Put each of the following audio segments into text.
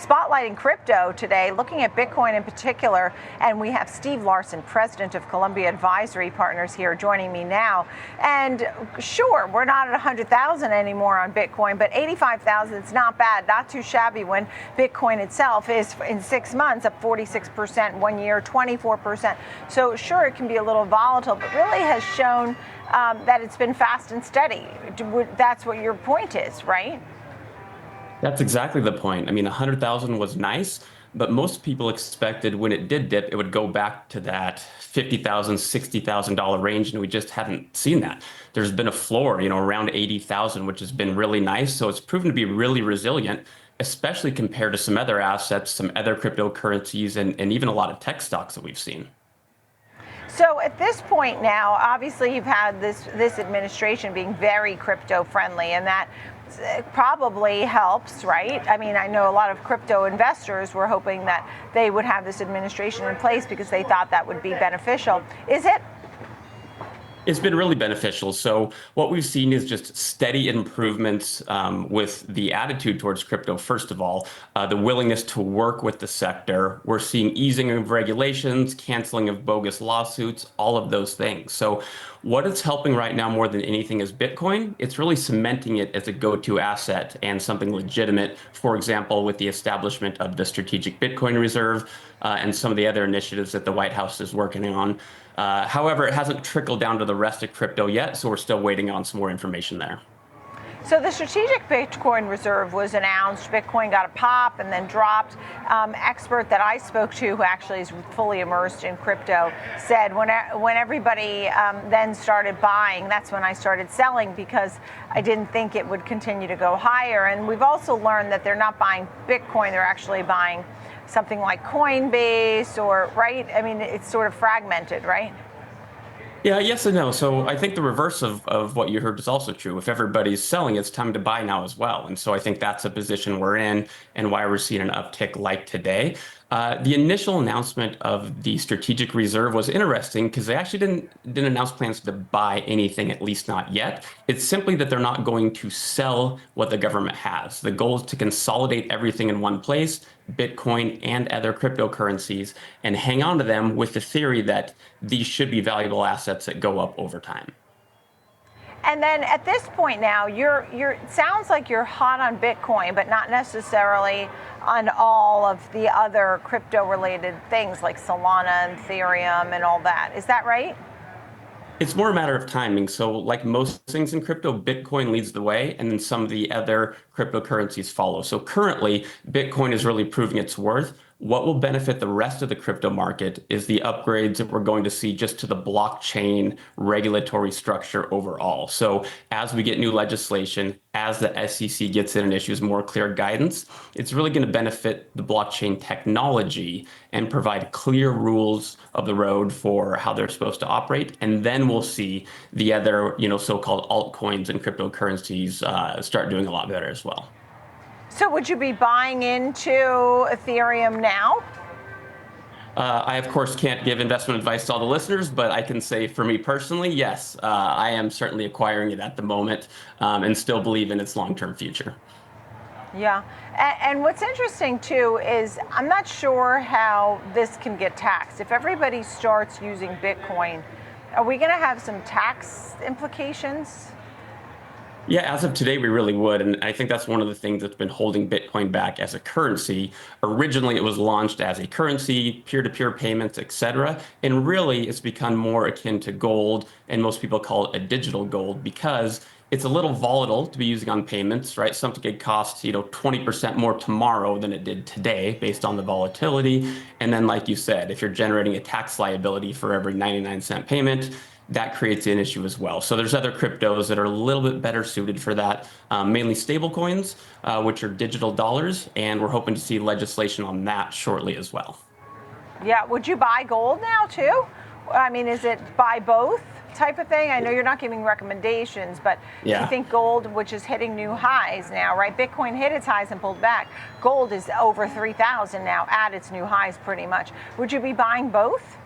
spotlighting crypto today, looking at Bitcoin in particular. And we have Steve Larsen, president of Columbia Advisory Partners, here joining me now. And sure, we're not at 100,000 anymore on Bitcoin, but 85,000, it's not bad, not too shabby when Bitcoin itself is in 6 months up 46%, 1 year 24%. So sure, it can be a little volatile, but really has shown that it's been fast and steady. That's what your point is, right? That's exactly the point. I mean, 100,000 was nice, but most people expected when it did dip, it would go back to that $50,000, $60,000 range, and we just haven't seen that. There's been a floor, around 80,000, which has been really nice. So it's proven to be really resilient, especially compared to some other assets, some other cryptocurrencies, and even a lot of tech stocks that we've seen. So at this point now, obviously you've had this administration being very crypto friendly, and that probably helps, right? I mean, I know a lot of crypto investors were hoping that they would have this administration in place because they thought that would be beneficial. Is it? It's been really beneficial. So what we've seen is just steady improvements with the attitude towards crypto. First of all, the willingness to work with the sector. We're seeing easing of regulations, canceling of bogus lawsuits, all of those things. So what it's helping right now more than anything is Bitcoin. It's really cementing it as a go-to asset and something legitimate. For example, with the establishment of the Strategic Bitcoin Reserve and some of the other initiatives that the White House is working on. However, it hasn't trickled down to the rest of crypto yet, so we're still waiting on some more information there. So the Strategic Bitcoin Reserve was announced. Bitcoin got a pop and then dropped. Expert that I spoke to, who actually is fully immersed in crypto, said when everybody then started buying, that's when I started selling, because I didn't think it would continue to go higher. And we've also learned that they're not buying Bitcoin, they're actually buying something like Coinbase, or, right? I mean, it's sort of fragmented, right? Yeah, yes and no. So I think the reverse of what you heard is also true. If everybody's selling, it's time to buy now as well. And so I think that's a position we're in and why we're seeing an uptick like today. The initial announcement of the strategic reserve was interesting because they actually didn't announce plans to buy anything, at least not yet. It's simply that they're not going to sell what the government has. The goal is to consolidate everything in one place, Bitcoin and other cryptocurrencies, and hang on to them with the theory that these should be valuable assets that go up over time. And then at this point now, it sounds like you're hot on Bitcoin, but not necessarily on all of the other crypto-related things like Solana and Ethereum and all that. Is that right? It's more a matter of timing. So like most things in crypto, Bitcoin leads the way, and then some of the other cryptocurrencies follow. So currently, Bitcoin is really proving its worth. What will benefit the rest of the crypto market is the upgrades that we're going to see just to the blockchain regulatory structure overall. So as we get new legislation, as the SEC gets in and issues more clear guidance, it's really going to benefit the blockchain technology and provide clear rules of the road for how they're supposed to operate. And then we'll see the other, so-called altcoins and cryptocurrencies start doing a lot better as well. So would you be buying into Ethereum now? I, of course, can't give investment advice to all the listeners, but I can say for me personally, yes, I am certainly acquiring it at the moment and still believe in its long-term future. Yeah. And what's interesting, too, is I'm not sure how this can get taxed. If everybody starts using Bitcoin, are we going to have some tax implications? Yeah, as of today, we really would. And I think that's one of the things that's been holding Bitcoin back as a currency. Originally, it was launched as a currency, peer-to-peer payments, et cetera. And really, it's become more akin to gold. And most people call it a digital gold because it's a little volatile to be using on payments, right? Something could cost, 20% more tomorrow than it did today based on the volatility. And then, like you said, if you're generating a tax liability for every 99-cent payment, that creates an issue as well. So there's other cryptos that are a little bit better suited for that, mainly stable coins, which are digital dollars, and we're hoping to see legislation on that shortly as well. Yeah, would you buy gold now too? I mean, is it buy both type of thing? I know you're not giving recommendations, but yeah. You think gold, which is hitting new highs now, right? Bitcoin hit its highs and pulled back. Gold is over 3,000 now at its new highs pretty much. Would you be buying both?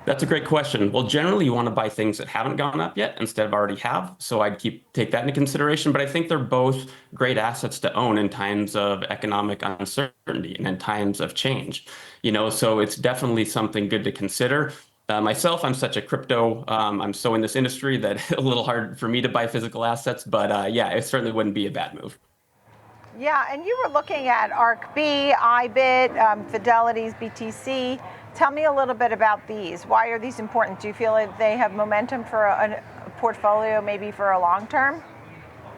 That's a great question. Well, generally, you want to buy things that haven't gone up yet instead of already have. So I'd take that into consideration. But I think they're both great assets to own in times of economic uncertainty and in times of change. So it's definitely something good to consider. Myself, I'm such a crypto. I'm so in this industry that it's a little hard for me to buy physical assets. But yeah, it certainly wouldn't be a bad move. Yeah, and you were looking at ARCB, IBIT, Fidelity's BTC. Tell me a little bit about these. Why are these important? Do you feel like they have momentum for a portfolio, maybe for a long term?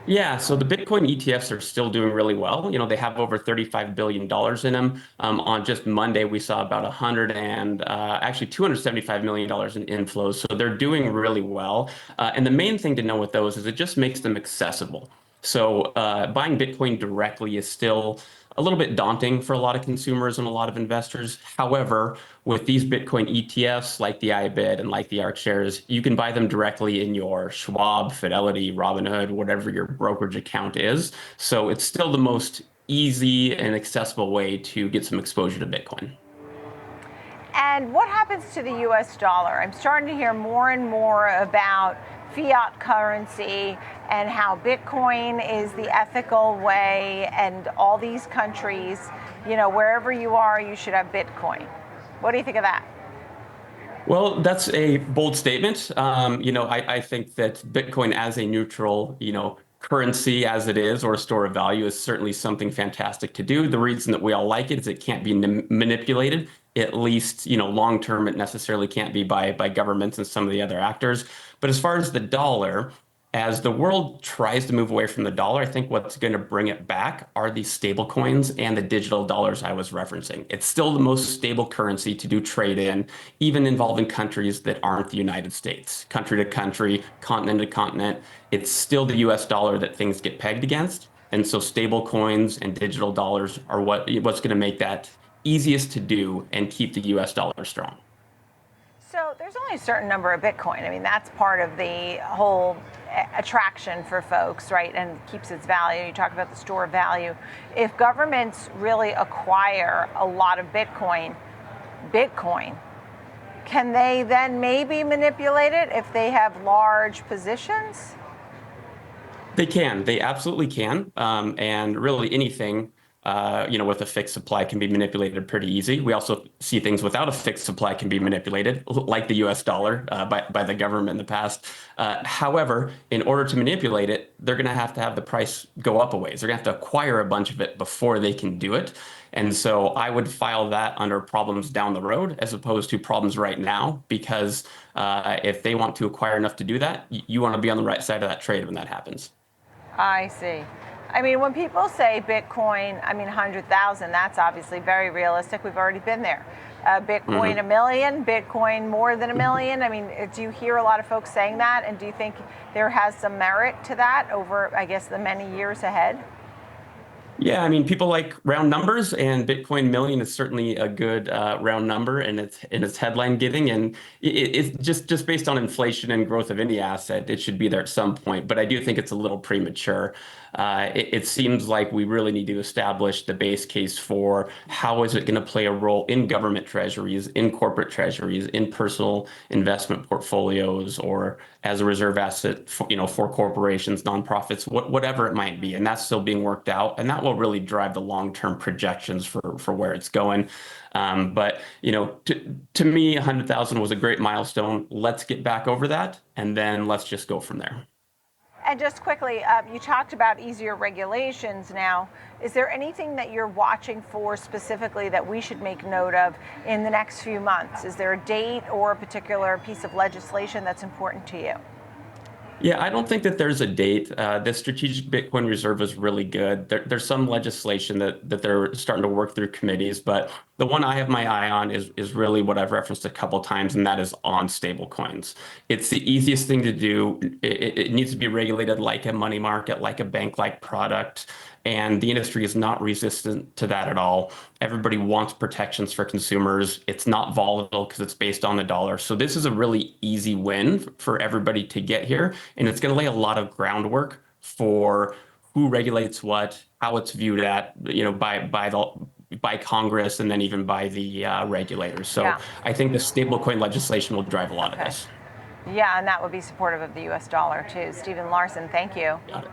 Yeah, so the Bitcoin ETFs are still doing really well. They have over $35 billion in them. On just Monday, we saw about 100 and actually $275 million in inflows. So they're doing really well. And the main thing to know with those is it just makes them accessible. So buying Bitcoin directly is still a little bit daunting for a lot of consumers and a lot of investors. However, with these Bitcoin ETFs like the IBIT and like the ARC shares, you can buy them directly in your Schwab, Fidelity, Robinhood, whatever your brokerage account is. So it's still the most easy and accessible way to get some exposure to Bitcoin. And what happens to the US dollar? I'm starting to hear more and more about fiat currency and how Bitcoin is the ethical way, and all these countries, wherever you are, you should have Bitcoin. What do you think of that? Well, that's a bold statement. I think that Bitcoin as a neutral, currency as it is, or a store of value, is certainly something fantastic to do. The reason that we all like it is it can't be manipulated. At least, long term, it necessarily can't be by governments and some of the other actors. But as far as the dollar, as the world tries to move away from the dollar, I think what's going to bring it back are these stable coins and the digital dollars I was referencing. It's still the most stable currency to do trade in, even involving countries that aren't the United States. Country to country, continent to continent, it's still the US dollar that things get pegged against. And so stable coins and digital dollars are what's going to make that easiest to do and keep the US dollar strong. So there's only a certain number of Bitcoin. I mean, that's part of the whole attraction for folks, right? And keeps its value. You talk about the store of value. If governments really acquire a lot of Bitcoin, can they then maybe manipulate it if they have large positions? They can. They absolutely can. And really anything, with a fixed supply can be manipulated pretty easy. We also see things without a fixed supply can be manipulated, like the US dollar by the government in the past. However, in order to manipulate it, they're going to have the price go up a ways. They're going to have to acquire a bunch of it before they can do it. And so I would file that under problems down the road as opposed to problems right now, because if they want to acquire enough to do that, you want to be on the right side of that trade when that happens. I see. I mean, when people say Bitcoin, 100,000, that's obviously very realistic. We've already been there. Bitcoin a million, Bitcoin more than a million. I mean, do you hear a lot of folks saying that? And do you think there has some merit to that over, I guess, the many years ahead? Yeah, I mean, people like round numbers, and Bitcoin million is certainly a good round number, and it's headline getting, and it's just based on inflation and growth of any asset, it should be there at some point. But I do think it's a little premature. It seems like we really need to establish the base case for how is it going to play a role in government treasuries, in corporate treasuries, in personal investment portfolios, or as a reserve asset for corporations, nonprofits, whatever it might be. And that's still being worked out. And that will really drive the long-term projections for where it's going. But to me, 100,000 was a great milestone. Let's get back over that, and then let's just go from there. And just quickly, you talked about easier regulations now. Is there anything that you're watching for specifically that we should make note of in the next few months? Is there a date or a particular piece of legislation that's important to you? Yeah, I don't think that there's a date. The strategic Bitcoin reserve is really good. There's some legislation that they're starting to work through committees, but the one I have my eye on is really what I've referenced a couple times, and that is on stable coins. It's the easiest thing to do. It needs to be regulated like a money market, like a bank-like product. And the industry is not resistant to that at all. Everybody wants protections for consumers. It's not volatile because it's based on the dollar. So this is a really easy win for everybody to get here. And it's going to lay a lot of groundwork for who regulates what, how it's viewed by by Congress and then even by the regulators. So Yeah. I think the stablecoin legislation will drive a lot of this. Yeah, and that would be supportive of the US dollar too. Stephen Larsen, thank you. Got it.